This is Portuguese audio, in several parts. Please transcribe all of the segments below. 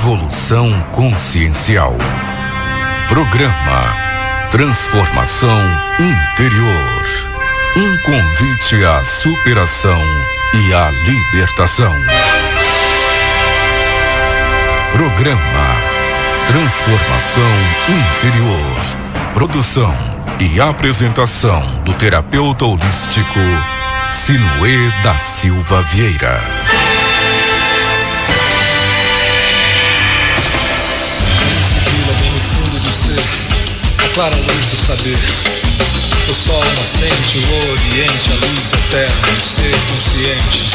Evolução Consciencial. Programa Transformação Interior. Um convite à superação e à libertação. Programa Transformação Interior. Produção e apresentação do terapeuta holístico Sinuê da Silva Vieira. Bem no fundo do ser, a clara luz do saber. O sol nascente, o oriente, a luz eterna, o ser consciente.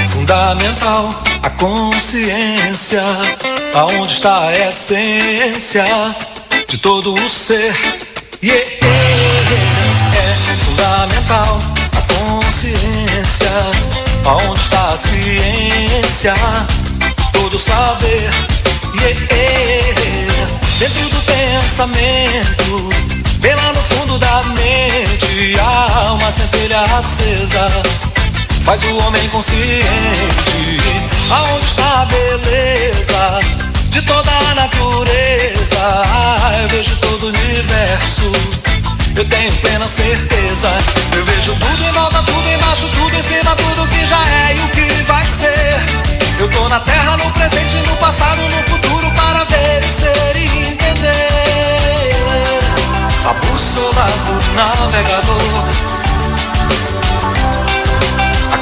Fundamental a consciência, aonde está a essência de todo o ser. É fundamental a consciência, aonde está a ciência, todo saber. Dentro do pensamento, bem lá no fundo da mente, há uma centelha acesa, faz o homem consciente. Aonde está a beleza de toda a natureza? Eu vejo todo o universo, eu tenho plena certeza. Eu vejo tudo em volta, tudo embaixo, tudo em cima, tudo que já é e o que vai ser. Eu tô na terra, no presente, no passado, no futuro, para ver e ser e entender. A bússola do navegador,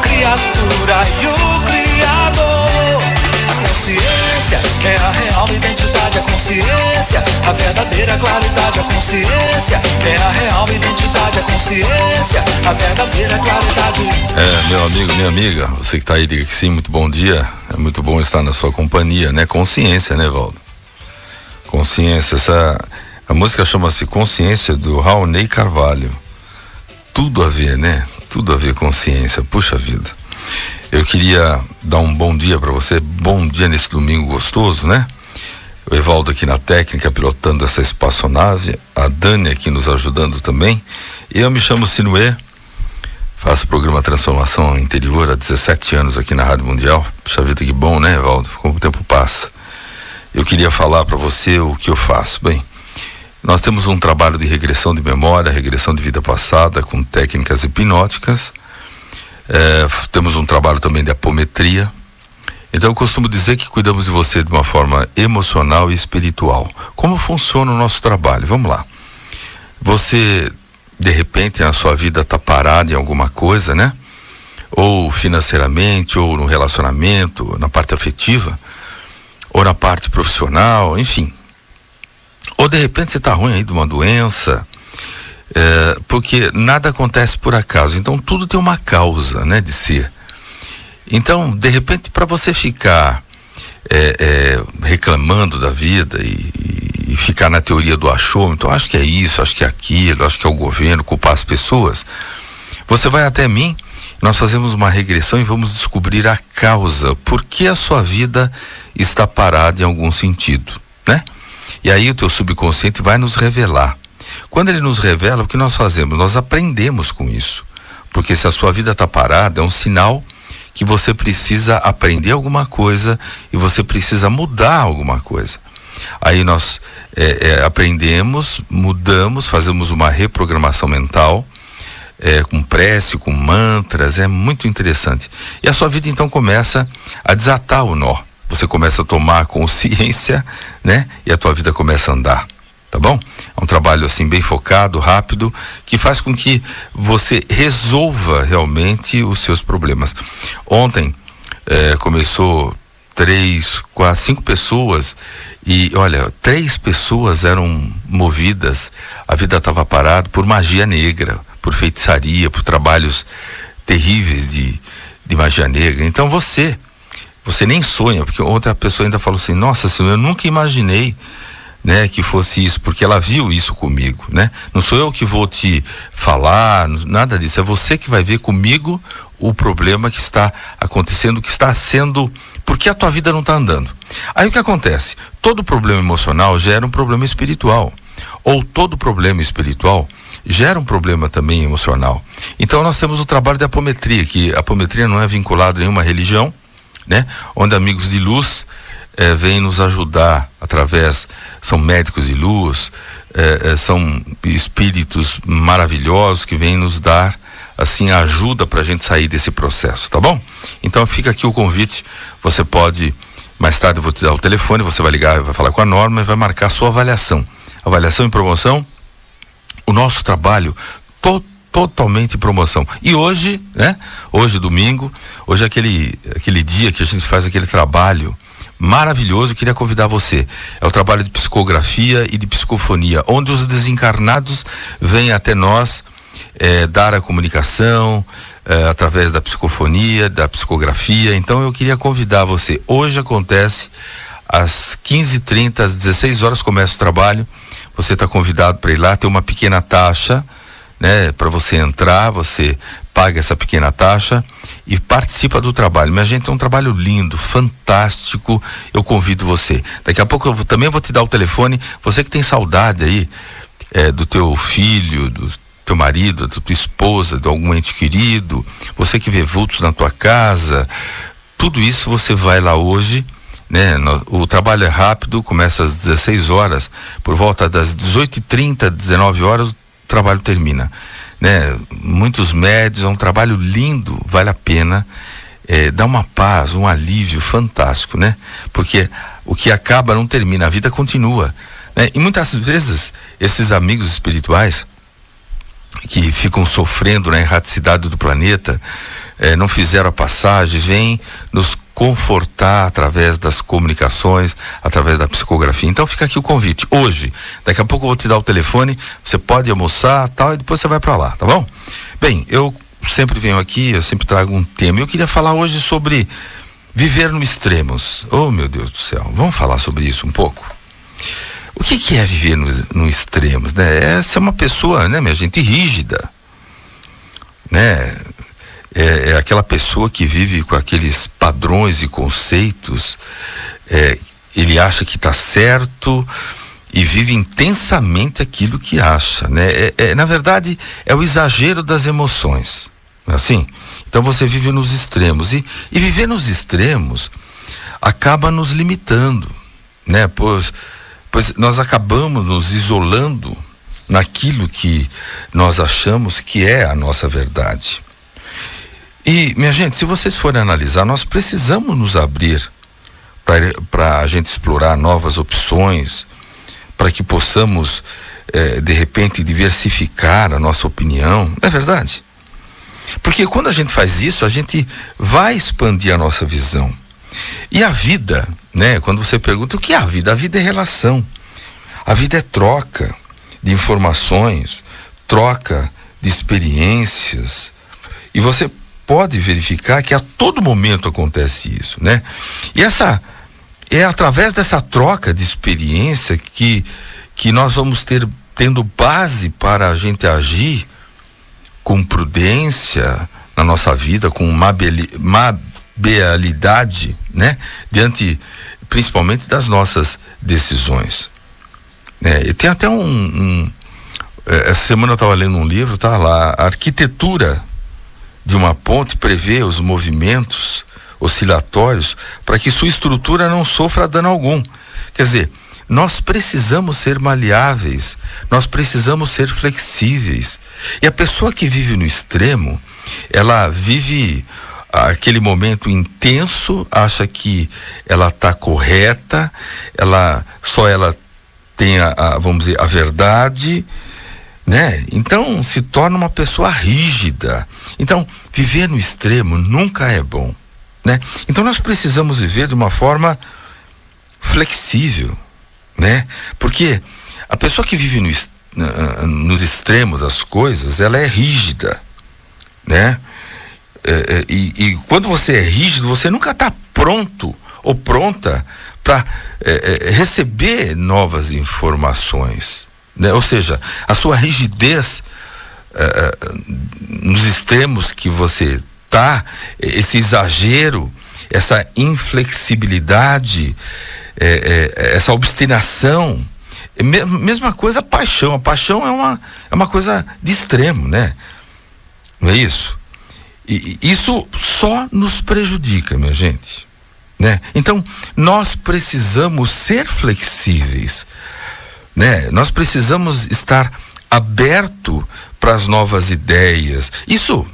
criatura e o Criador. A consciência é a real identidade, a consciência, a verdadeira claridade, a consciência é a real identidade, a consciência, a verdadeira claridade. Meu amigo, minha amiga, você que tá aí, diga que sim, muito bom dia. É muito bom estar na sua companhia, né? Consciência, né, Valdo? Consciência, a música chama-se Consciência, do Raoni Carvalho. Tudo a ver, né? Tudo a ver com consciência, puxa vida. Eu queria dar um bom dia para você, bom dia nesse domingo gostoso, né? O Evaldo aqui na técnica, pilotando essa espaçonave, a Dani aqui nos ajudando também. Eu me chamo Sinuê, faço o programa Transformação Interior há 17 anos aqui na Rádio Mundial. Puxa vida, que bom, né, Evaldo? Como o tempo passa. Eu queria falar para você o que eu faço. Bem, nós temos um trabalho de regressão de memória, regressão de vida passada, com técnicas hipnóticas. Temos um trabalho também de apometria. Então eu costumo dizer que cuidamos de você de uma forma emocional e espiritual. Como funciona o nosso trabalho? Vamos lá. Você, de repente, na sua vida está parado em alguma coisa, né? Ou financeiramente, ou no relacionamento, na parte afetiva, ou na parte profissional, enfim. Ou de repente você está ruim aí de uma doença, porque nada acontece por acaso. Então tudo tem uma causa, né, de ser. Então, de repente, para você ficar reclamando da vida e ficar na teoria do achômetro, acho que é isso, acho que é aquilo, acho que é o governo, culpar as pessoas, você vai até mim, nós fazemos uma regressão e vamos descobrir a causa, por que a sua vida está parada em algum sentido, né? E aí o teu subconsciente vai nos revelar. Quando ele nos revela, o que nós fazemos? Nós aprendemos com isso. Porque se a sua vida está parada, é um sinal que você precisa aprender alguma coisa e você precisa mudar alguma coisa. Aí nós aprendemos, mudamos, fazemos uma reprogramação mental, com prece, com mantras, é muito interessante. E a sua vida então começa a desatar o nó. Você começa a tomar consciência, né? E a tua vida começa a andar, tá bom? É um trabalho assim bem focado, rápido, que faz com que você resolva realmente os seus problemas. Ontem começou 3, 4, 5 pessoas e olha, 3 pessoas eram movidas, a vida estava parada por magia negra, por feitiçaria, por trabalhos terríveis de magia negra. Então você nem sonha, porque outra pessoa ainda falou assim, nossa senhora, eu nunca imaginei né, que fosse isso, porque ela viu isso comigo, né? Não sou eu que vou te falar, nada disso, é você que vai ver comigo o problema que está acontecendo, que está sendo, porque a tua vida não está andando. Aí o que acontece? Todo problema emocional gera um problema espiritual, ou todo problema espiritual gera um problema também emocional. Então nós temos o trabalho de apometria, que a apometria não é vinculada a nenhuma religião, né? Onde amigos de luz vêm nos ajudar através, são médicos de luz, são espíritos maravilhosos que vêm nos dar assim a ajuda para a gente sair desse processo, tá bom? Então fica aqui o convite, você pode, mais tarde eu vou te dar o telefone, você vai ligar, vai falar com a Norma e vai marcar a sua avaliação em promoção, o nosso trabalho totalmente em promoção. E hoje, né? Hoje domingo, hoje é aquele dia que a gente faz aquele trabalho maravilhoso. Eu queria convidar você, é o trabalho de psicografia e de psicofonia, onde os desencarnados vêm até nós dar a comunicação através da psicofonia, da psicografia. Então eu queria convidar você, hoje acontece às 15h30, às 16 horas começa o trabalho, você está convidado para ir lá, tem uma pequena taxa, né, para você entrar, você paga essa pequena taxa e participa do trabalho. Minha gente, é um trabalho lindo, fantástico, eu convido você. Daqui a pouco eu também vou te dar o telefone, você que tem saudade aí do teu filho, do teu marido, da tua esposa, de algum ente querido, você que vê vultos na tua casa, tudo isso você vai lá hoje, né? O trabalho é rápido, começa às 16 horas, por volta das 18h30, 19 horas, o trabalho termina, né? Muitos médios, é um trabalho lindo, vale a pena, dá uma paz, um alívio fantástico, né? Porque o que acaba não termina, a vida continua, né? E muitas vezes esses amigos espirituais que ficam sofrendo na erraticidade do planeta, não fizeram a passagem, vêm nos confortar através das comunicações, através da psicografia. Então fica aqui o convite, hoje, daqui a pouco eu vou te dar o telefone, você pode almoçar, tal, e depois você vai para lá, tá bom? Bem, eu sempre venho aqui, eu sempre trago um tema, eu queria falar hoje sobre viver no extremos. Oh, meu Deus do céu, vamos falar sobre isso um pouco? O que é viver no extremos, né? É ser uma pessoa, né, minha gente, rígida, né? É aquela pessoa que vive com aqueles padrões e conceitos, ele acha que está certo e vive intensamente aquilo que acha, né? Na verdade, é o exagero das emoções, não é assim? Então você vive nos extremos e viver nos extremos acaba nos limitando, né? Pois nós acabamos nos isolando naquilo que nós achamos que é a nossa verdade. E, minha gente, se vocês forem analisar, nós precisamos nos abrir para a gente explorar novas opções, para que possamos, de repente, diversificar a nossa opinião, não é verdade? Porque quando a gente faz isso, a gente vai expandir a nossa visão. E a vida, né? Quando você pergunta o que é a vida? A vida é relação. A vida é troca de informações, troca de experiências. E você pode verificar que a todo momento acontece isso, né? E é através dessa troca de experiência que nós vamos tendo base para a gente agir com prudência na nossa vida, com maleabilidade, né? Diante, principalmente, das nossas decisões. E tem até essa semana eu estava lendo um livro, tá lá, a arquitetura de uma ponte prevê os movimentos oscilatórios para que sua estrutura não sofra dano algum. Quer dizer, nós precisamos ser maleáveis, nós precisamos ser flexíveis. E a pessoa que vive no extremo, ela vive aquele momento intenso, acha que ela está correta, ela tem vamos dizer, a verdade, né? Então se torna uma pessoa rígida. Então viver no extremo nunca é bom, né? Então nós precisamos viver de uma forma flexível, né? Porque a pessoa que vive nos extremos das coisas, ela é rígida, né? E quando você é rígido, você nunca está pronto ou pronta para receber novas informações, né? Ou seja, a sua rigidez nos extremos que você tá, esse exagero, essa inflexibilidade, essa obstinação, mesma coisa a paixão. A paixão é uma coisa de extremo, né? Não é isso? E isso só nos prejudica, minha gente, né? Então, nós precisamos ser flexíveis, né? Nós precisamos estar aberto para as novas ideias. Isso,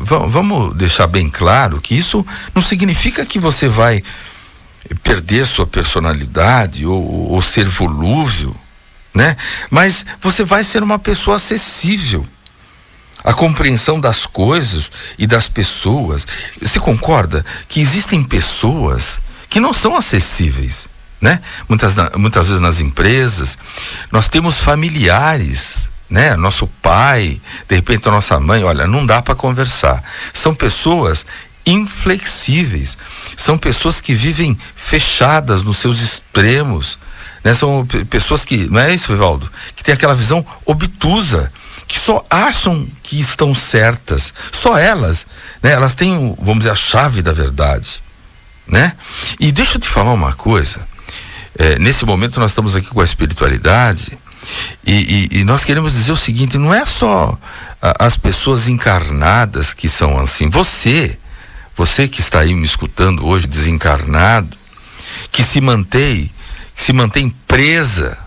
vamos deixar bem claro que isso não significa que você vai perder sua personalidade ou ser volúvel, né? Mas você vai ser uma pessoa acessível. A compreensão das coisas e das pessoas. Você concorda que existem pessoas que não são acessíveis, né? Muitas vezes nas empresas, nós temos familiares, né? Nosso pai, de repente a nossa mãe, olha, não dá para conversar. São pessoas inflexíveis, são pessoas que vivem fechadas nos seus extremos, né? São pessoas que, não é isso, Evaldo? Que tem aquela visão obtusa, que só acham que estão certas, só elas, né? Elas têm, vamos dizer, a chave da verdade, né? E deixa eu te falar uma coisa, nesse momento nós estamos aqui com a espiritualidade e nós queremos dizer o seguinte: não é só as pessoas encarnadas que são assim. Você que está aí me escutando hoje, desencarnado, que se mantém presa,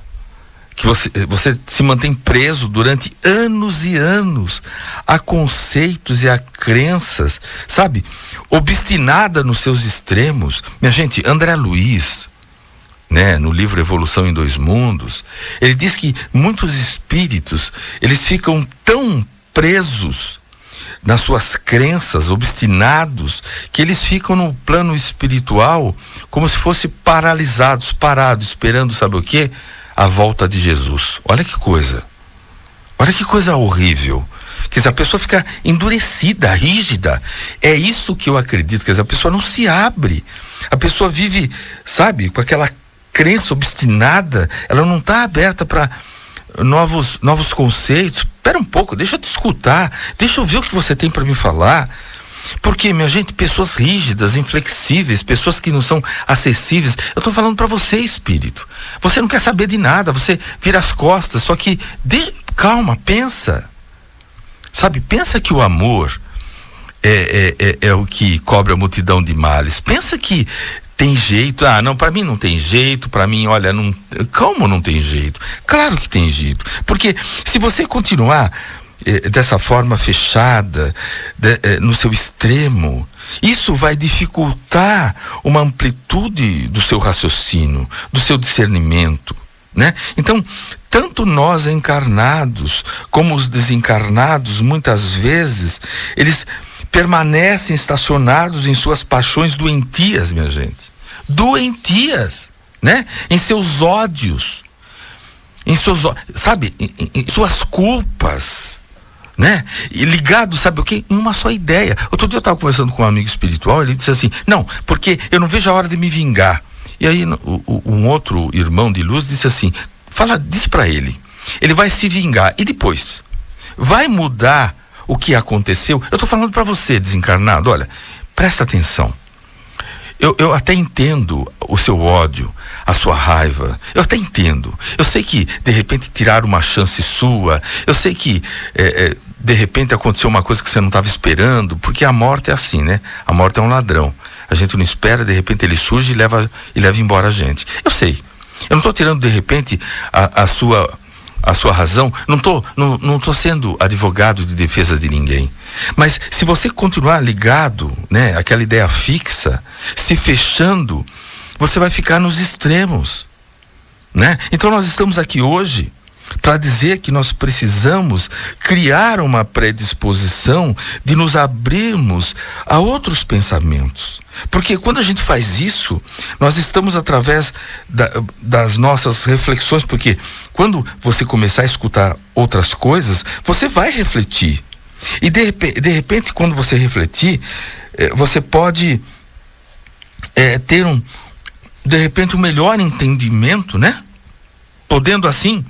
que você se mantém preso durante anos e anos a conceitos e a crenças, sabe? Obstinada nos seus extremos. Minha gente, André Luiz, né, no livro Evolução em Dois Mundos, ele diz que muitos espíritos, eles ficam tão presos nas suas crenças, obstinados, que eles ficam no plano espiritual como se fosse parados, esperando, sabe o quê? A volta de Jesus. Olha que coisa horrível. Quer dizer, a pessoa fica endurecida, rígida. É isso que eu acredito. Quer dizer, a pessoa não se abre. A pessoa vive, sabe, com aquela crença obstinada. Ela não está aberta para novos conceitos. Espera um pouco, deixa eu te escutar. Deixa eu ver o que você tem para me falar. Porque, minha gente, pessoas rígidas, inflexíveis, pessoas que não são acessíveis. Eu estou falando para você, espírito. Você não quer saber de nada, você vira as costas, só que calma, pensa. Sabe, pensa que o amor é o que cobre a multidão de males. Pensa que tem jeito. Ah, não, para mim não tem jeito, para mim, olha, não. Como não tem jeito? Claro que tem jeito. Porque se você continuar dessa forma fechada, no seu extremo, isso vai dificultar uma amplitude do seu raciocínio, do seu discernimento, né? Então, tanto nós encarnados como os desencarnados, muitas vezes, eles permanecem estacionados em suas paixões doentias, minha gente. Doentias, né? Em seus ódios, sabe, em suas culpas, né? E ligado, sabe o quê? Em uma só ideia. Outro dia eu estava conversando com um amigo espiritual, ele disse assim: não, porque eu não vejo a hora de me vingar. E aí um outro irmão de luz disse assim: diz para ele vai se vingar e depois vai mudar o que aconteceu. Eu estou falando para você, desencarnado, olha, presta atenção. Eu até entendo o seu ódio, a sua raiva, eu até entendo. Eu sei que de repente tiraram uma chance sua, eu sei que de repente aconteceu uma coisa que você não estava esperando, porque a morte é assim, né? A morte é um ladrão. A gente não espera, de repente ele surge e leva embora a gente. Eu sei. Eu não estou tirando de repente a sua razão. Não tô sendo advogado de defesa de ninguém. Mas se você continuar ligado, né, aquela ideia fixa, se fechando, você vai ficar nos extremos, né? Então nós estamos aqui hoje para dizer que nós precisamos criar uma predisposição de nos abrirmos a outros pensamentos. Porque quando a gente faz isso, nós estamos através das nossas reflexões, porque quando você começar a escutar outras coisas, você vai refletir. E de repente, quando você refletir, você pode ter de repente, um melhor entendimento, né? Podendo assim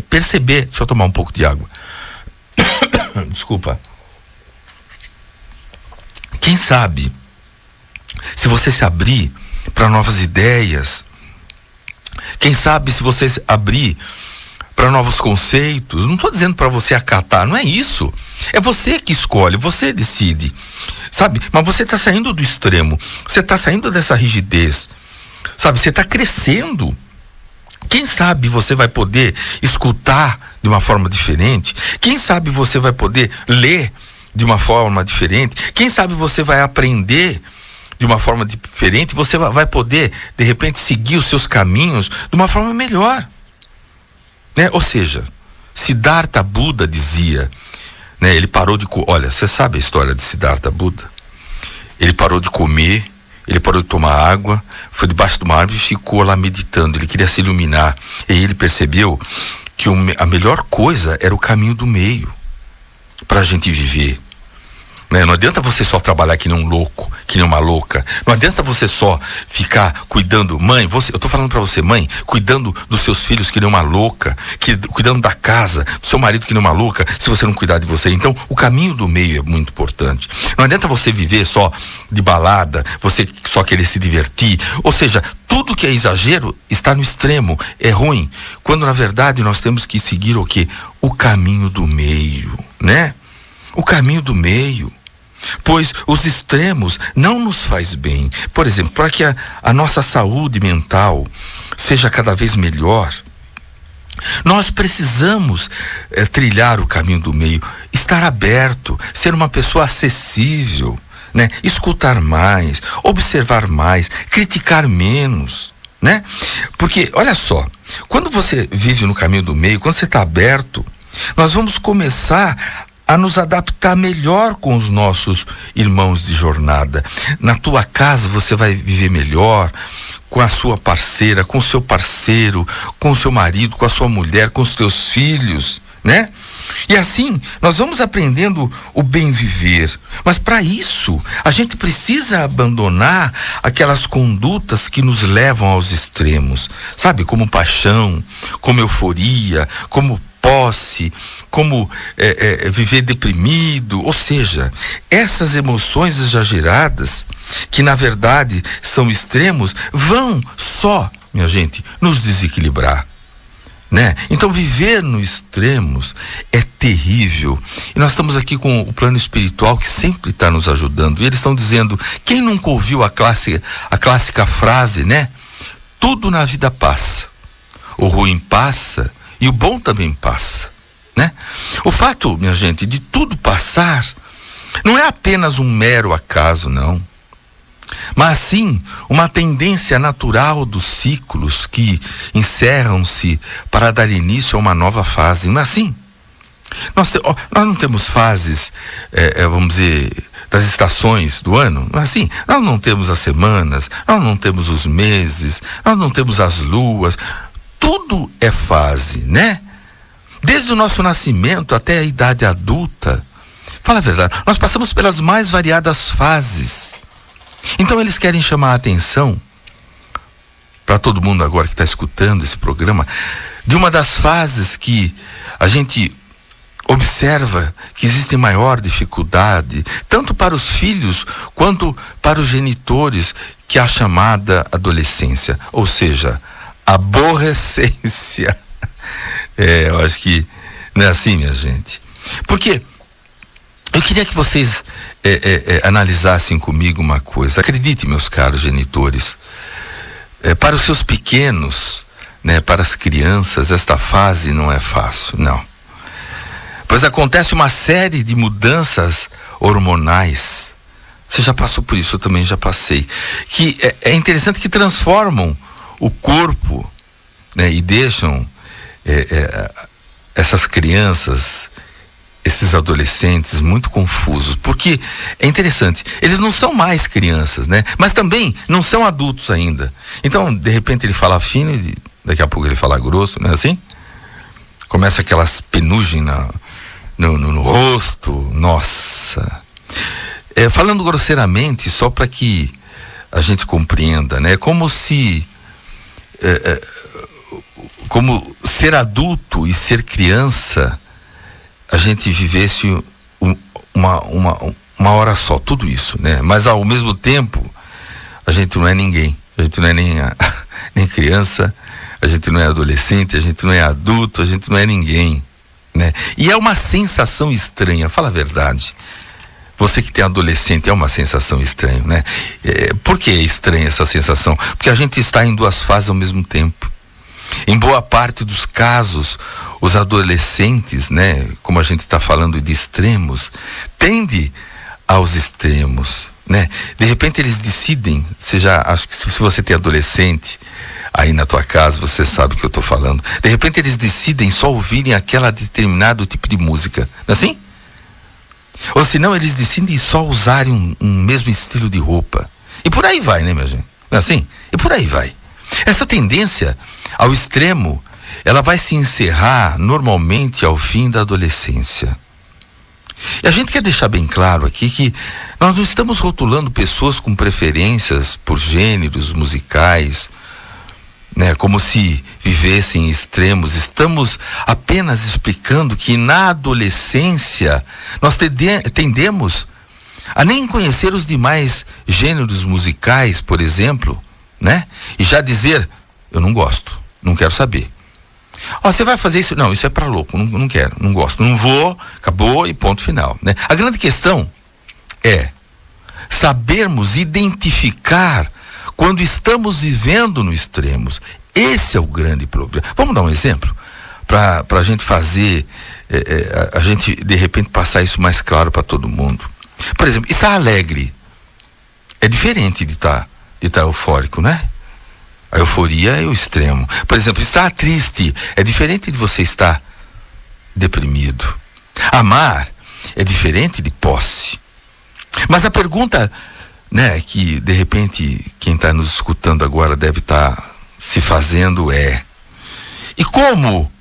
perceber. Deixa eu tomar um pouco de água. Desculpa. Quem sabe, se você se abrir para novas ideias, quem sabe se você se abrir para novos conceitos, não estou dizendo para você acatar, não é isso. É você que escolhe, você decide, sabe? Mas você está saindo do extremo, você está saindo dessa rigidez, sabe? Você está crescendo. Quem sabe você vai poder escutar de uma forma diferente? Quem sabe você vai poder ler de uma forma diferente? Quem sabe você vai aprender de uma forma diferente? Você vai poder, de repente, seguir os seus caminhos de uma forma melhor, né? Ou seja, Siddhartha Buda dizia, né? Ele parou de... Olha, você sabe a história de Siddhartha Buda? Ele parou de comer, ele parou de tomar água, foi debaixo de uma árvore e ficou lá meditando. Ele queria se iluminar. E ele percebeu que a melhor coisa era o caminho do meio para a gente viver. Não adianta você só trabalhar que nem um louco, que nem uma louca. Não adianta você só ficar cuidando, mãe, eu tô falando para você, mãe, cuidando dos seus filhos que nem uma louca, cuidando da casa, do seu marido que nem uma louca, se você não cuidar de você. Então, o caminho do meio é muito importante. Não adianta você viver só de balada, você só querer se divertir. Ou seja, tudo que é exagero está no extremo, é ruim. Quando, na verdade, nós temos que seguir o quê? O caminho do meio, né? O caminho do meio. Pois os extremos não nos faz bem. Por exemplo, para que a nossa saúde mental seja cada vez melhor, nós precisamos trilhar o caminho do meio, estar aberto, ser uma pessoa acessível, né? Escutar mais, observar mais, criticar menos, né? Porque, olha só, quando você vive no caminho do meio, quando você está aberto, nós vamos começar a nos adaptar melhor com os nossos irmãos de jornada. Na tua casa você vai viver melhor com a sua parceira, com o seu parceiro, com o seu marido, com a sua mulher, com os teus filhos, né? E assim, nós vamos aprendendo o bem viver. Mas para isso, a gente precisa abandonar aquelas condutas que nos levam aos extremos, sabe? Como paixão, como euforia, como posse, como viver deprimido. Ou seja, essas emoções exageradas, que na verdade são extremos, vão só, minha gente, nos desequilibrar, né? Então viver no extremos é terrível. E nós estamos aqui com o plano espiritual que sempre está nos ajudando. E eles estão dizendo, quem nunca ouviu a clássica frase, né? Tudo na vida passa. O ruim passa e o bom também passa, né? O fato, minha gente, de tudo passar não é apenas um mero acaso, não. Mas sim uma tendência natural dos ciclos que encerram-se para dar início a uma nova fase. Não é assim? Nós não temos fases, vamos dizer, das estações do ano, não é assim? Nós não temos as semanas, nós não temos os meses, nós não temos as luas. Tudo é fase, né? Desde o nosso nascimento até a idade adulta. Fala a verdade, nós passamos pelas mais variadas fases. Então eles querem chamar a atenção para todo mundo agora que está escutando esse programa, de uma das fases que a gente observa que existe maior dificuldade, tanto para os filhos quanto para os genitores, que é a chamada adolescência, ou seja, aborrecência. Eu acho que não é assim, minha gente. Porque eu queria que vocês analisassem comigo uma coisa. Acredite, meus caros genitores, para os seus pequenos, né, para as crianças, esta fase não é fácil, não. Pois acontece uma série de mudanças hormonais. Você já passou por isso, eu também já passei. Que é interessante, que transformam o corpo, né, e deixam essas crianças, esses adolescentes muito confusos, porque é interessante, eles não são mais crianças, né? Mas também não são adultos ainda. Então, de repente ele fala fino e daqui a pouco ele fala grosso, não é assim? Começa aquelas penugem no rosto, nossa. Falando grosseiramente, só para que a gente compreenda, né? Como se como ser adulto e ser criança, a gente vivesse uma hora só, tudo isso, né? Mas ao mesmo tempo, a gente não é ninguém, a gente não é nem criança, a gente não é adolescente, a gente não é adulto, a gente não é ninguém, né? E é uma sensação estranha, fala a verdade. Você que tem adolescente, é uma sensação estranha, né? Por que é estranha essa sensação? Porque a gente está em duas fases ao mesmo tempo. Em boa parte dos casos, os adolescentes, né, como a gente está falando de extremos, tendem aos extremos, né? De repente eles decidem, acho que se você tem adolescente aí na tua casa, você sabe o que eu estou falando. De repente eles decidem só ouvirem aquela determinado tipo de música, não é assim? Ou senão eles decidem só usarem um mesmo estilo de roupa. E por aí vai, né, minha gente? Não é assim? E por aí vai. Essa tendência ao extremo, ela vai se encerrar normalmente ao fim da adolescência. E a gente quer deixar bem claro aqui que nós não estamos rotulando pessoas com preferências por gêneros musicais, né, como se vivessem extremos. Estamos apenas explicando que na adolescência nós tendemos a nem conhecer os demais gêneros musicais, por exemplo, né? E já dizer, eu não gosto, não quero saber. Você vai fazer isso? Não, isso é pra louco, não quero, não gosto, não vou, acabou e ponto final, né? A grande questão é sabermos identificar quando estamos vivendo no extremos. Esse é o grande problema. Vamos dar um exemplo para a gente fazer, a gente de repente passar isso mais claro para todo mundo. Por exemplo, estar alegre é diferente de estar eufórico, né? A euforia é o extremo. Por exemplo, estar triste é diferente de você estar deprimido. Amar é diferente de posse. Mas a pergunta, né, que de repente quem está nos escutando agora deve estar se fazendo é: e como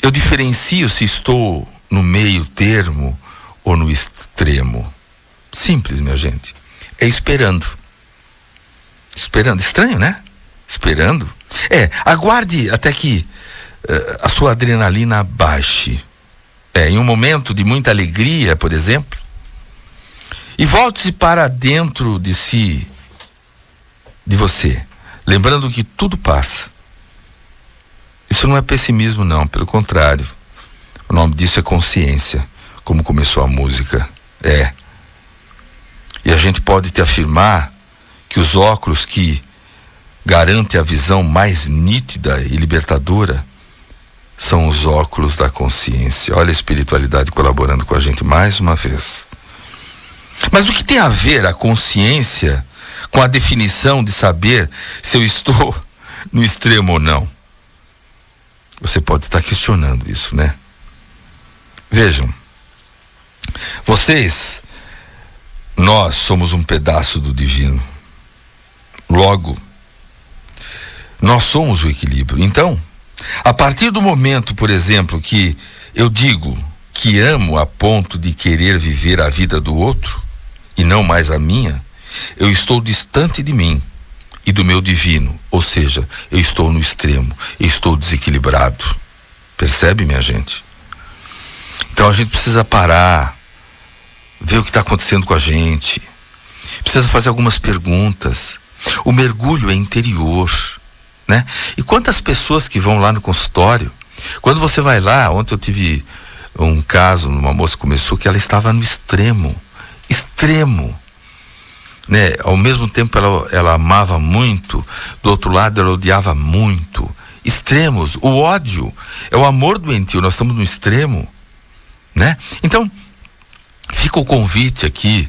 eu diferencio se estou no meio termo ou no extremo? Simples, minha gente. É esperando. Esperando. Estranho, né? Esperando. Aguarde até que a sua adrenalina baixe. Em um momento de muita alegria, por exemplo, e volte-se para dentro de si, de você, lembrando que tudo passa. Isso não é pessimismo, não, pelo contrário. O nome disso é consciência, como começou a música. E a gente pode te afirmar que os óculos que garantem a visão mais nítida e libertadora são os óculos da consciência. Olha a espiritualidade colaborando com a gente mais uma vez. Mas o que tem a ver a consciência com a definição de saber se eu estou no extremo ou não? Você pode estar questionando isso, né? Vejam, nós somos um pedaço do divino. Logo, nós somos o equilíbrio. Então, a partir do momento, por exemplo, que eu digo que amo a ponto de querer viver a vida do outro e não mais a minha, eu estou distante de mim e do meu divino. Ou seja, eu estou no extremo, eu estou desequilibrado. Percebe, minha gente? Então a gente precisa parar, ver o que está acontecendo com a gente, precisa fazer algumas perguntas. O mergulho é interior, né? E quantas pessoas que vão lá no consultório, quando você vai lá, ontem eu tive um caso, uma moça começou que ela estava no extremo, né? Ao mesmo tempo ela amava muito, do outro lado ela odiava muito. Extremos, o ódio é o amor doentio, nós estamos no extremo, né? Então, fica o convite aqui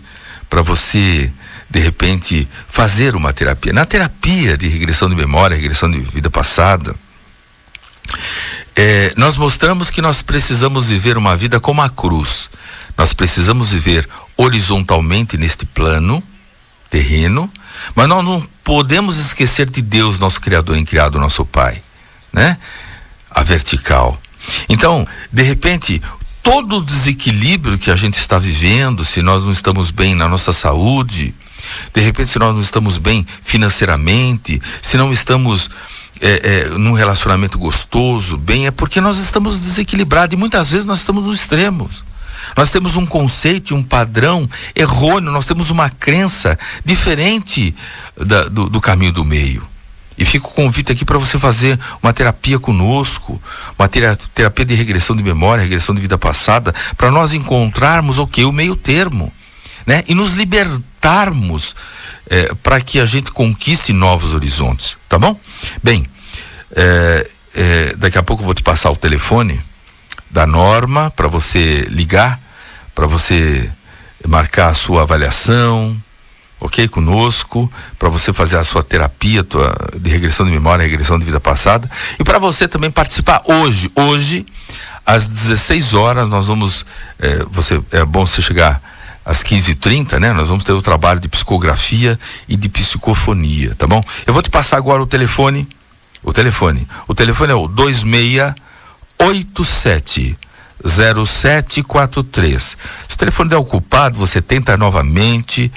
para você, de repente, fazer uma terapia. Na terapia de regressão de memória, regressão de vida passada, nós mostramos que nós precisamos viver uma vida como a cruz. Nós precisamos viver horizontalmente neste plano terreno, mas nós não podemos esquecer de Deus, nosso Criador, criado nosso Pai, né? A vertical. Então, de repente, todo o desequilíbrio que a gente está vivendo, se nós não estamos bem na nossa saúde, De repente, se nós não estamos bem financeiramente, se não estamos num relacionamento gostoso, bem, é porque nós estamos desequilibrados e muitas vezes nós estamos nos extremos. Nós temos um conceito, um padrão errôneo, nós temos uma crença diferente do caminho do meio. E fica o convite aqui para você fazer uma terapia conosco, uma terapia de regressão de memória, regressão de vida passada, para nós encontrarmos o meio termo, né? E nos libertarmos para que a gente conquiste novos horizontes, tá bom? Bem, daqui a pouco eu vou te passar o telefone da Norma para você ligar, para você marcar a sua avaliação, ok? Conosco, para você fazer a sua terapia de regressão de memória, regressão de vida passada, e para você também participar hoje às 16 horas nós vamos, é bom você chegar às 15h30, né? Nós vamos ter o trabalho de psicografia e de psicofonia, tá bom? Eu vou te passar agora o telefone é o 2687-0743. Se o telefone der ocupado, você tenta novamente,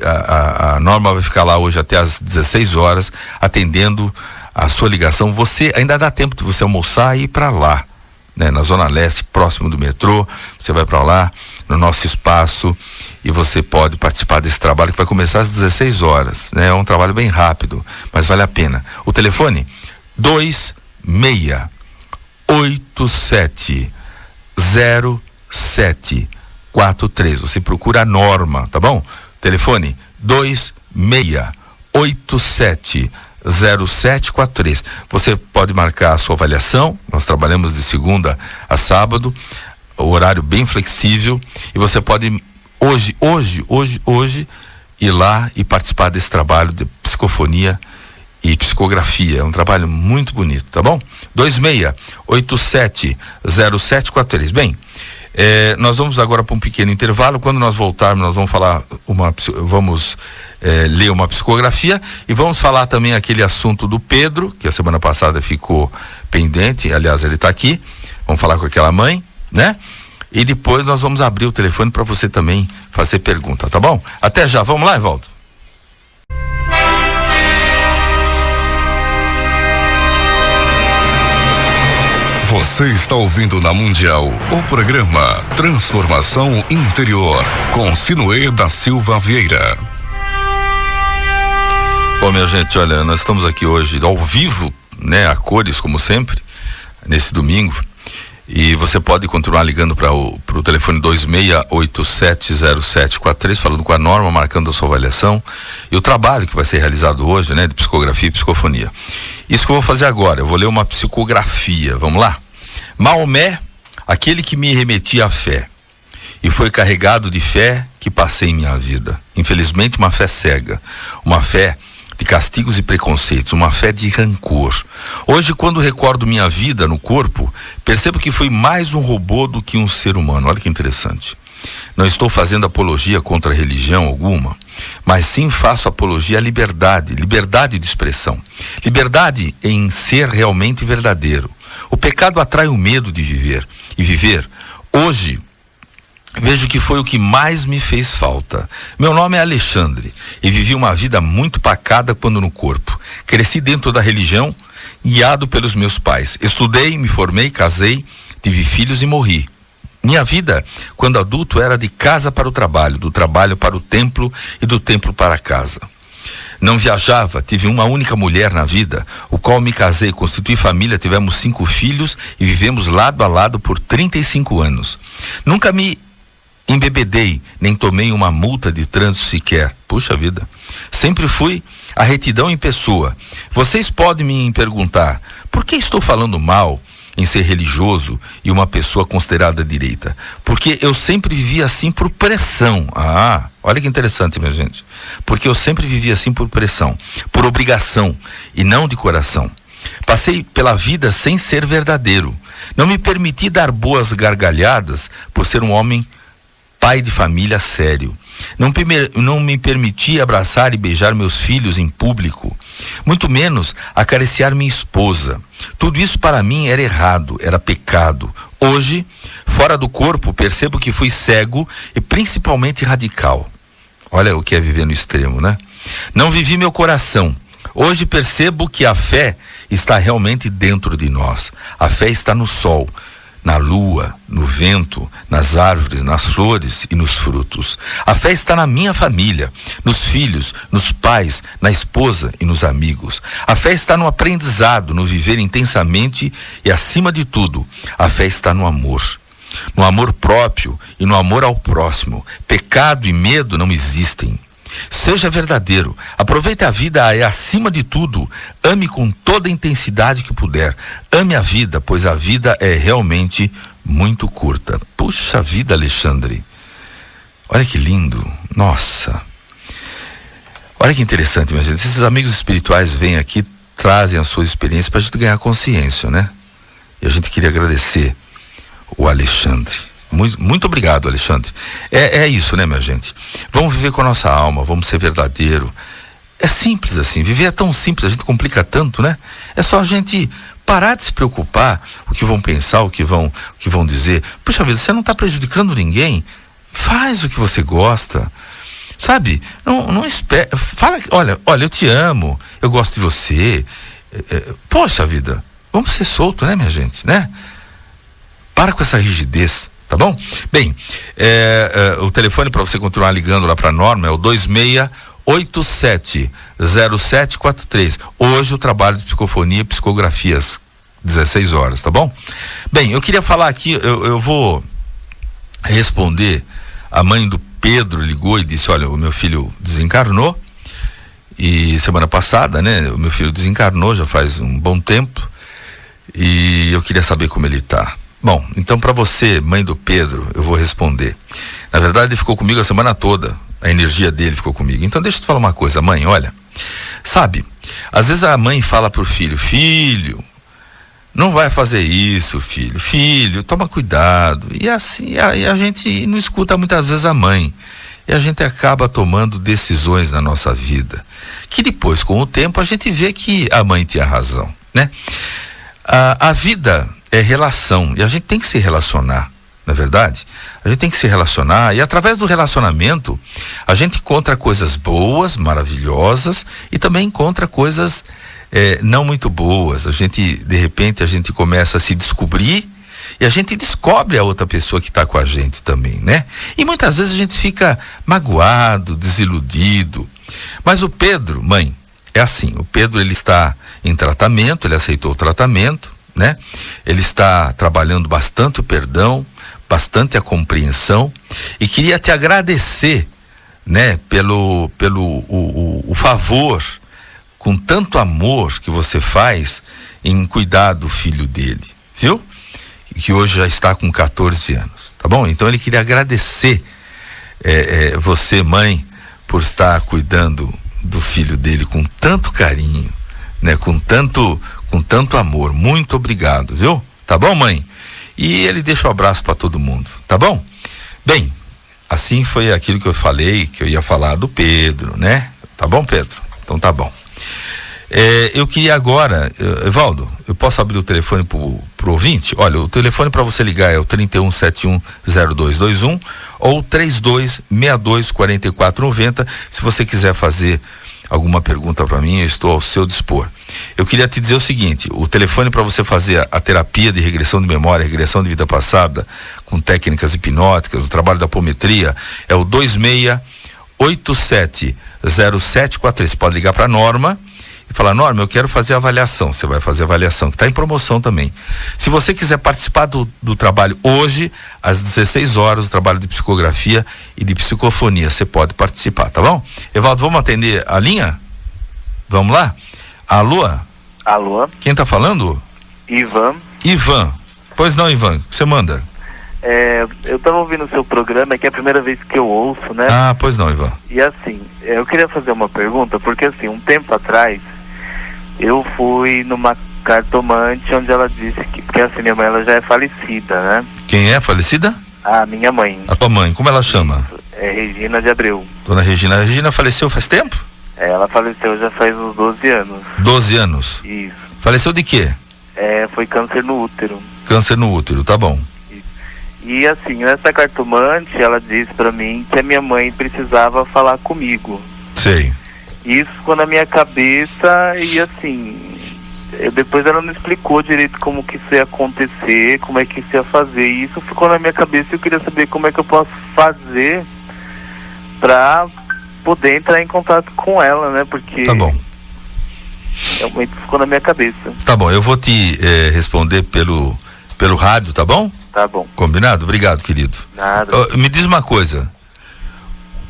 a Norma vai ficar lá hoje até às 16 horas, atendendo a sua ligação. Você ainda dá tempo de você almoçar e ir para lá, né? Na Zona Leste, próximo do metrô, você vai para lá, no nosso espaço, e você pode participar desse trabalho que vai começar às 16 horas, né? É um trabalho bem rápido, mas vale a pena. O telefone 2687-0743. Você procura a Norma, tá bom? Telefone 2687-0743. Você pode marcar a sua avaliação. Nós trabalhamos de segunda a sábado, o horário bem flexível, e você pode hoje ir lá e participar desse trabalho de psicofonia e psicografia. É um trabalho muito bonito, tá bom? 2687-0743. Bem, nós vamos agora para um pequeno intervalo. Quando nós voltarmos, nós vamos falar ler uma psicografia e vamos falar também aquele assunto do Pedro, que a semana passada ficou pendente. Aliás, ele está aqui. Vamos falar com aquela mãe, né? E depois nós vamos abrir o telefone para você também fazer pergunta, tá bom? Até já. Vamos lá, Evaldo? Você está ouvindo na Mundial o programa Transformação Interior com Sinuê da Silva Vieira. Bom, minha gente, olha, nós estamos aqui hoje ao vivo, né, a cores, como sempre, nesse domingo. E você pode continuar ligando para o telefone 2687-0743, falando com a Norma, marcando a sua avaliação e o trabalho que vai ser realizado hoje, né, de psicografia e psicofonia. Isso que eu vou fazer agora, eu vou ler uma psicografia, vamos lá? Maomé, aquele que me remetia à fé, e foi carregado de fé que passei em minha vida. Infelizmente, uma fé cega, uma fé de castigos e preconceitos, uma fé de rancor. Hoje, quando recordo minha vida no corpo, percebo que fui mais um robô do que um ser humano. Olha que interessante. Não estou fazendo apologia contra a religião alguma, mas sim faço apologia à liberdade de expressão. Liberdade em ser realmente verdadeiro. O pecado atrai o medo de viver. E viver, hoje, vejo que foi o que mais me fez falta. Meu nome é Alexandre e vivi uma vida muito pacata quando no corpo. Cresci dentro da religião, guiado pelos meus pais. Estudei, me formei, casei, tive filhos e morri. Minha vida, quando adulto, era de casa para o trabalho, do trabalho para o templo e do templo para a casa. Não viajava, tive uma única mulher na vida, o qual me casei, constituí família, tivemos 5 filhos e vivemos lado a lado por 35 anos. Nunca me embebedei, nem tomei uma multa de trânsito sequer. Puxa vida. Sempre fui a retidão em pessoa. Vocês podem me perguntar, por que estou falando mal em ser religioso e uma pessoa considerada direita? Porque eu sempre vivi assim por pressão. Olha que interessante, minha gente. Porque eu sempre vivi assim por pressão, por obrigação e não de coração. Passei pela vida sem ser verdadeiro. Não me permiti dar boas gargalhadas por ser um homem pai de família sério. Não me permiti abraçar e beijar meus filhos em público, muito menos acariciar minha esposa. Tudo isso para mim era errado, era pecado. Hoje, fora do corpo, percebo que fui cego e principalmente radical. Olha o que é viver no extremo, né? Não vivi meu coração. Hoje percebo que a fé está realmente dentro de nós. A fé está no sol, na lua, no vento, nas árvores, nas flores e nos frutos. A fé está na minha família, nos filhos, nos pais, na esposa e nos amigos. A fé está no aprendizado, no viver intensamente e, acima de tudo, a fé está no amor. No amor próprio e no amor ao próximo. Pecado e medo não existem. Seja verdadeiro, aproveite a vida e, acima de tudo, ame com toda a intensidade que puder. Ame a vida, pois a vida é realmente muito curta. Puxa vida, Alexandre. Olha que lindo. Nossa. Olha que interessante, minha gente. Esses amigos espirituais vêm aqui, trazem a sua experiência para a gente ganhar consciência, né? E a gente queria agradecer o Alexandre. Muito obrigado, Alexandre. É isso, né, minha gente? Vamos viver com a nossa alma, vamos ser verdadeiro. É simples assim, viver é tão simples, a gente complica tanto, né? É só a gente parar de se preocupar o que vão pensar, o que vão dizer. Puxa vida, você não está prejudicando ninguém? Faz o que você gosta, sabe? Não espera, fala, olha, eu te amo, eu gosto de você. Poxa vida, vamos ser soltos, né, minha gente, né? Para com essa rigidez. Tá bom? Bem, o telefone para você continuar ligando lá para a Norma é o 2687-0743. Hoje o trabalho de psicofonia e psicografias, 16 horas, tá bom? Bem, eu queria falar aqui, eu vou responder. A mãe do Pedro ligou e disse: olha, o meu filho desencarnou, e semana passada, né? O meu filho desencarnou já faz um bom tempo, e eu queria saber como ele tá. Bom, então para você, mãe do Pedro, eu vou responder. Na verdade, ele ficou comigo a semana toda. A energia dele ficou comigo. Então deixa eu te falar uma coisa, mãe, olha. Sabe, às vezes a mãe fala pro filho: filho, não vai fazer isso, filho, toma cuidado. E assim, a gente não escuta muitas vezes a mãe. E a gente acaba tomando decisões na nossa vida, que depois, com o tempo, a gente vê que a mãe tinha razão, né? A vida é relação, e a gente tem que se relacionar, não é verdade? A gente tem que se relacionar, e através do relacionamento a gente encontra coisas boas, maravilhosas, e também encontra coisas não muito boas. De repente a gente começa a se descobrir, e a gente descobre a outra pessoa que está com a gente também, né? E muitas vezes a gente fica magoado, desiludido. Mas o Pedro, mãe, é assim, o Pedro, ele está em tratamento, ele aceitou o tratamento, né? Ele está trabalhando bastante o perdão, bastante a compreensão, e queria te agradecer, né? Pelo favor, com tanto amor que você faz em cuidar do filho dele, viu? Que hoje já está com 14 anos, tá bom? Então ele queria agradecer você, mãe, por estar cuidando do filho dele com tanto carinho, né? Com tanto amor. Muito obrigado, viu? Tá bom, mãe? E ele deixa um abraço para todo mundo, tá bom? Bem, assim foi aquilo que eu falei, que eu ia falar do Pedro, né? Tá bom, Pedro? Então tá bom. Eu queria agora, Evaldo, eu posso abrir o telefone pro ouvinte? Olha, o telefone para você ligar é o 31710221 ou 32624490. Se você quiser fazer alguma pergunta para mim, eu estou ao seu dispor. Eu queria te dizer o seguinte: o telefone para você fazer a terapia de regressão de memória, regressão de vida passada, com técnicas hipnóticas, o trabalho da apometria, é o 2687-0743. Você pode ligar para a Norma e falar: Norma, eu quero fazer a avaliação. Você vai fazer a avaliação, que está em promoção também. Se você quiser participar do trabalho hoje, às 16 horas, o trabalho de psicografia e de psicofonia, você pode participar, tá bom? Evaldo, vamos atender a linha? Vamos lá? Alô? Alô? Quem tá falando? Ivan. Pois não, Ivan, o que você manda? Eu estava ouvindo o seu programa, que é a primeira vez que eu ouço, né? Ah, pois não, Ivan. E assim, eu queria fazer uma pergunta, porque assim, um tempo atrás, eu fui numa cartomante onde ela disse que, porque assim, minha mãe, ela já é falecida, né? Quem é falecida? A minha mãe. A tua mãe, como ela chama? É Regina de Abreu. Dona Regina. A Regina faleceu faz tempo? Ela faleceu já faz uns 12 anos. 12 anos? Isso. Faleceu de quê? Foi câncer no útero. Câncer no útero, tá bom. E assim, essa cartomante, ela disse pra mim que a minha mãe precisava falar comigo. Sei. Isso ficou na minha cabeça e assim, depois ela não explicou direito como que isso ia acontecer, como é que isso ia fazer. E isso ficou na minha cabeça e eu queria saber como é que eu posso fazer pra poder entrar em contato com ela, né? Porque... Tá bom. Realmente ficou na minha cabeça. Tá bom, eu vou te responder pelo rádio, tá bom? Tá bom. Combinado? Obrigado, querido. Nada. Me diz uma coisa.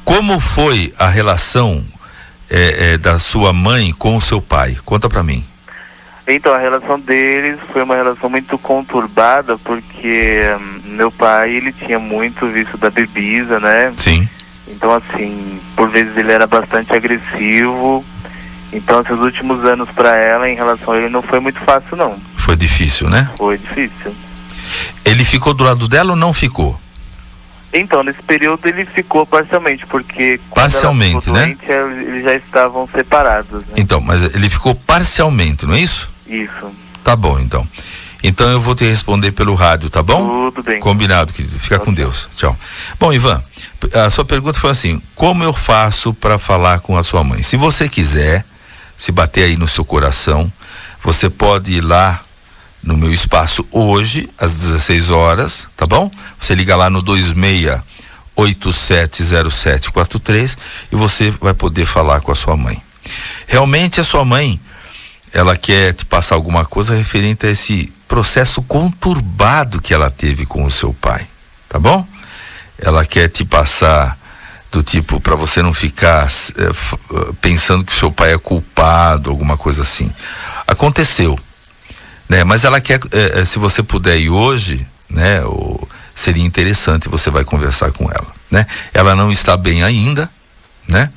Como foi a relação da sua mãe com o seu pai? Conta pra mim. Então, a relação deles foi uma relação muito conturbada, porque meu pai, ele tinha muito vício da bebida, né? Sim. Então, assim, por vezes ele era bastante agressivo. Então, esses últimos anos pra ela, em relação a ele, não foi muito fácil, não. Foi difícil, né? Foi difícil. Ele ficou do lado dela ou não ficou? Então, nesse período ele ficou parcialmente, porque Parcialmente, quando ela ficou doente, eles já estavam separados, né? Então, mas ele ficou parcialmente, não é isso? Isso. Tá bom, então. Então eu vou te responder pelo rádio, tá bom? Tudo bem. Combinado, querido. Fica com Deus. Tchau. Bom, Ivan, a sua pergunta foi assim: como eu faço para falar com a sua mãe? Se você quiser, se bater aí no seu coração, você pode ir lá no meu espaço hoje, às 16 horas, tá bom? Você liga lá no 26870743 e você vai poder falar com a sua mãe. Realmente a sua mãe, ela quer te passar alguma coisa referente a esse processo conturbado que ela teve com o seu pai, tá bom? Ela quer te passar do tipo, para você não ficar pensando que o seu pai é culpado, alguma coisa assim. Aconteceu, né? Mas ela quer, se você puder ir hoje, né? Seria interessante, você vai conversar com ela, né? Ela não está bem ainda, né?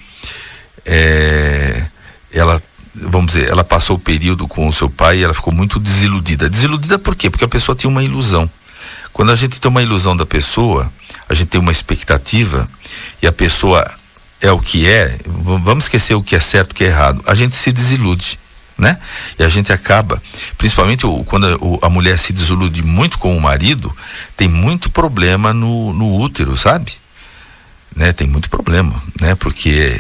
Ela, vamos dizer, ela passou o período com o seu pai e ela ficou muito desiludida. Desiludida por quê? Porque a pessoa tinha uma ilusão. Quando a gente tem uma ilusão da pessoa, a gente tem uma expectativa e a pessoa é o que é, vamos esquecer o que é certo e o que é errado, a gente se desilude, né? E a gente acaba, principalmente quando a mulher se desilude muito com o marido, tem muito problema no útero, sabe? Né? Tem muito problema, né? Porque